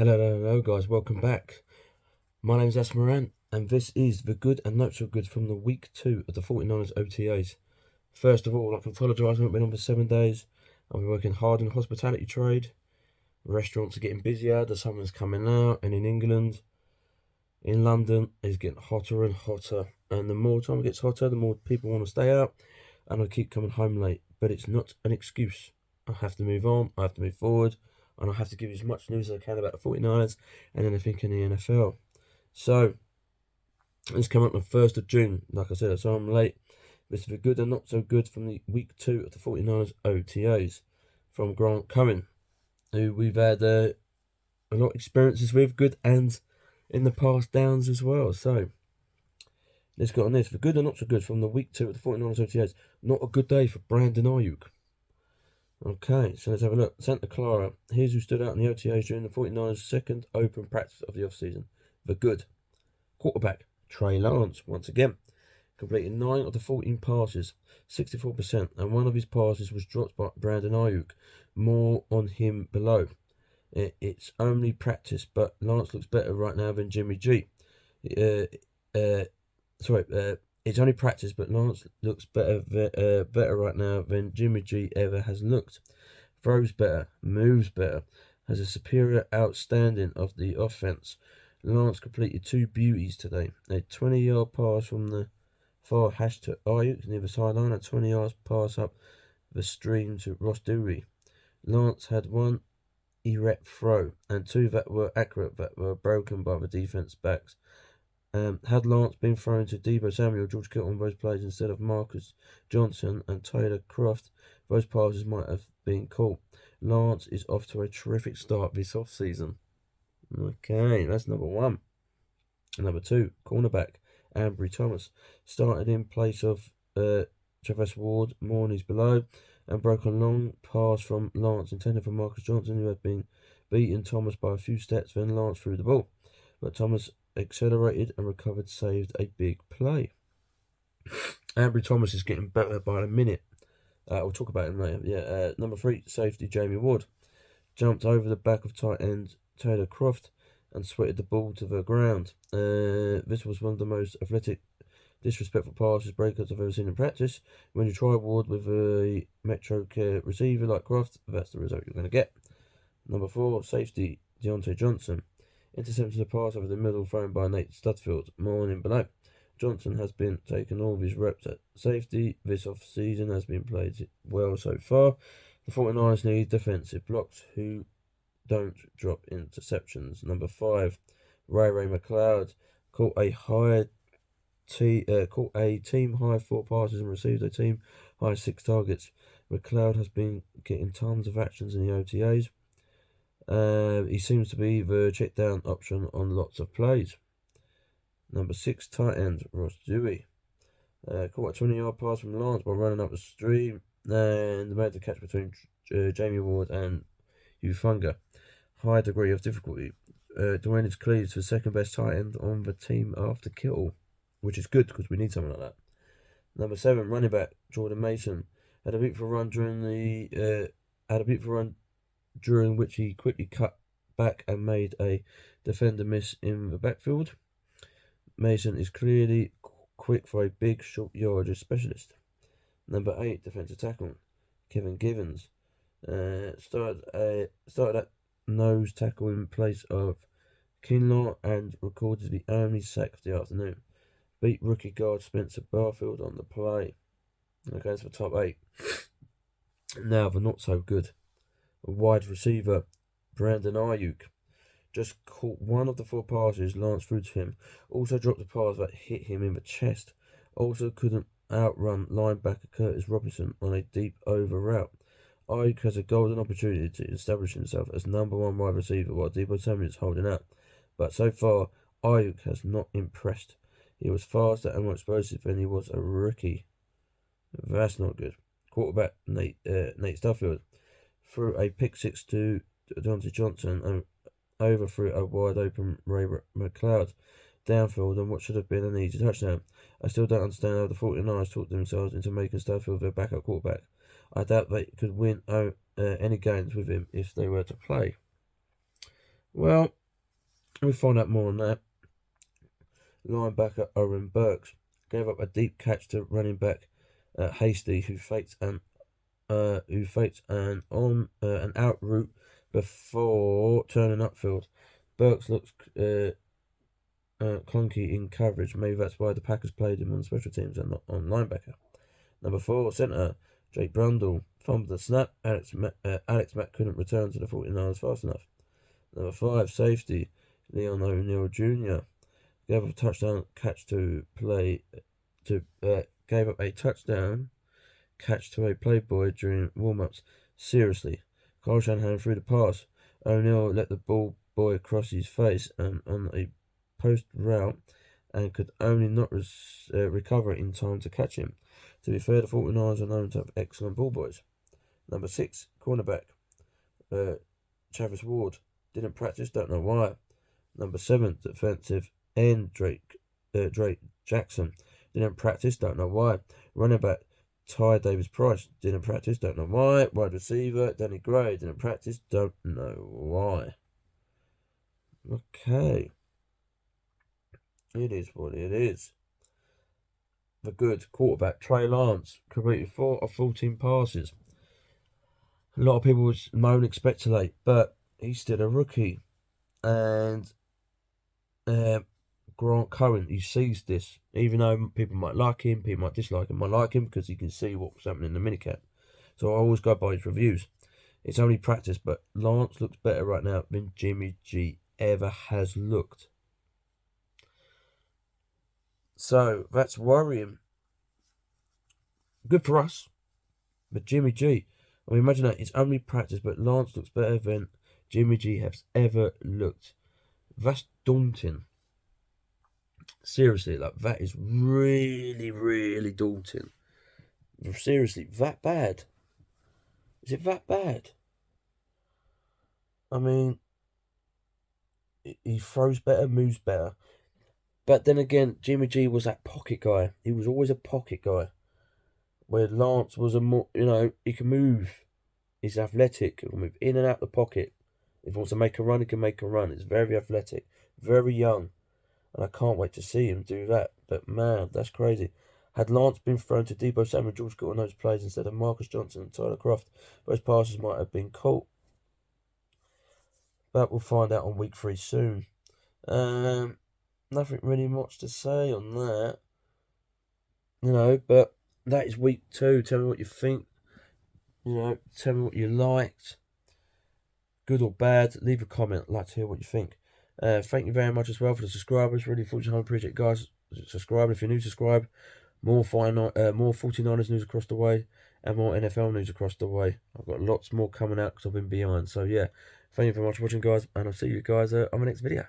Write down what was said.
Hello guys, welcome back. My name is Asmaran, and this is the good and not so good from the week 2 of the 49ers OTAs. First of all, I can apologise, I haven't been on for 7 days. I've been working hard in the hospitality trade. Restaurants are getting busier, the summer's coming out, and in England, in London, it's getting hotter and hotter. And the more time it gets hotter, the more people want to stay out, and I keep coming home late. But it's not an excuse. I have to move on, I have to move forward, and I have to give you as much news as I can about the 49ers and anything in the NFL. So, it's come up on the 1st of June, like I said, so I'm late. This is the good and not so good from the week 2 of the 49ers OTAs from Grant Cohen, who we've had a lot of experiences with, good and in the past downs as well. So, let's get on this. The good and not so good from the week 2 of the 49ers OTAs. Not a good day for Brandon Ayuk. Okay, so let's have a look. Santa Clara. Here's who stood out in the OTAs during the 49ers' second open practice of the offseason. The good. Quarterback, Trey Lance, once again. Completed 9 of the 14 passes, 64%, and one of his passes was dropped by Brandon Ayuk. More on him below. It's only practice, but Lance looks better right now than Jimmy G. It's only practice, but Lance looks better right now than Jimmy G ever has looked. Throws better, moves better, has a superior outstanding of the offense. Lance completed 2 beauties today. A 20-yard pass from the far hash to Ayuk near the sideline, a 20 yards pass up the stream to Ross Dewey. Lance had 1 erect throw and 2 that were accurate that were broken by the defense backs. Had Lance been thrown to Deebo Samuel, George Kittle on those plays instead of Marcus Johnson and Taylor Croft, those passes might have been caught. Lance is off to a terrific start this offseason. Okay, that's number 1. Number 2, cornerback, Ambry Thomas. Started in place of Travis Ward, Morney's below, and broke a long pass from Lance intended for Marcus Johnson, who had been beating Thomas by a few steps, then Lance threw the ball. But Thomas accelerated and recovered, saved a big play. Ambry Thomas is getting better by the minute. We'll talk about him later. Number 3, safety, Jamie Ward. Jumped over the back of tight end Taylor Croft and sweated the ball to the ground. This was one of the most athletic, disrespectful passes breakups I've ever seen in practice. When you try Ward with a Metro Care receiver like Croft, that's the result you're going to get. Number 4, safety, Deontay Johnson. Intercepted a pass over the middle thrown by Nate Studfield. More on him below. Johnson has been taking all of his reps at safety. This off-season has been played well so far. The 49ers need defensive blocks who don't drop interceptions. Number 5, Ray McLeod caught a team high 4 passes and received a team high 6 targets. McLeod has been getting tons of actions in the OTAs. He seems to be the check down option on lots of plays. Number 6, tight end, Ross Dewey. Caught a 20-yard pass from Lance by running up the stream and made the catch between Jamie Ward and Ufunga. High degree of difficulty. Dwayne is cleared to the second best tight end on the team after Kittle, which is good because we need something like that. Number 7, running back, Jordan Mason. Had a beautiful run during which he quickly cut back and made a defender miss in the backfield. Mason is clearly quick for a big short yardage specialist. Number 8, defensive tackle, Kevin Givens. Started at nose tackle in place of Kinlaw and recorded the only sack of the afternoon. Beat rookie guard Spencer Barfield on the play. Okay, that's for top 8. Now the not so good. Wide receiver, Brandon Ayuk. Just caught one of the 4 passes Lance threw to him. Also dropped a pass that hit him in the chest. Also couldn't outrun linebacker Curtis Robinson on a deep over route. Ayuk has a golden opportunity to establish himself as number 1 wide receiver while Deebo Samuel is holding out. But so far, Ayuk has not impressed. He was faster and more explosive than he was a rookie. That's not good. Quarterback Nate Studfield threw a pick 6 to Deontay Johnson and overthrew a wide open Ray McLeod downfield on what should have been an easy touchdown. I still don't understand how the 49ers talked themselves into making Studfield their backup quarterback. I doubt they could win any games with him if they were to play. Well, we find out more on that. Linebacker Owen Burks gave up a deep catch to running back Hasty, who faked an out route before turning upfield. Burks looks clunky in coverage. Maybe that's why the Packers played him on special teams and not on linebacker. Number 4, centre Jake Brundle fumbled the snap. Alex Mack couldn't return to the 49ers fast enough. Number 5, safety Leon O'Neal Jr. gave up a touchdown catch to a playboy during warm-ups. Seriously, Kyle Shanahan threw the pass. O'Neal let the ball boy cross his face and on a post route and could only not recover in time to catch him. To be fair, the 49ers are known to have excellent ball boys. Number 6, cornerback Travis Ward didn't practice, don't know why. Number 7, defensive end Drake Jackson didn't practice, don't know why. Running back Ty Davis Price didn't practice, don't know why. Wide receiver Danny Gray didn't practice, don't know why. Okay. It is what it is. The good quarterback Trey Lance completed 4 of 14 passes. A lot of people would moan expectolate, but he's still a rookie. And Grant Cohen, he sees this. Even though people might like him, people might dislike him. I like him because he can see what's happening in the minicamp. So I always go by his reviews. It's only practice, but Lance looks better right now than Jimmy G ever has looked. So that's worrying. Good for us. But Jimmy G, I mean, imagine that. It's only practice, but Lance looks better than Jimmy G has ever looked. That's daunting. Seriously, like, that is really, really daunting. Seriously, that bad? Is it that bad? I mean, he throws better, moves better. But then again, Jimmy G was that pocket guy. He was always a pocket guy. Where Lance was a more, he can move. He's athletic. He can move in and out the pocket. If he wants to make a run, he can make a run. He's very athletic, very young. And I can't wait to see him do that. But man, that's crazy. Had Lance been thrown to Deebo Samuel, George Kittle on those plays instead of Marcus Johnson and Tyler Croft, those passes might have been caught. But we'll find out on week 3 soon. Nothing really much to say on that. But that is week 2. Tell me what you think. Tell me what you liked. Good or bad. Leave a comment. I'd like to hear what you think. Thank you very much as well for the subscribers. Really fortunate. I appreciate it, guys. Subscribe if you're new. Subscribe. More 49ers news across the way, and more NFL news across the way. I've got lots more coming out because I've been behind. So yeah, thank you very much for watching, guys, and I'll see you guys on the next video.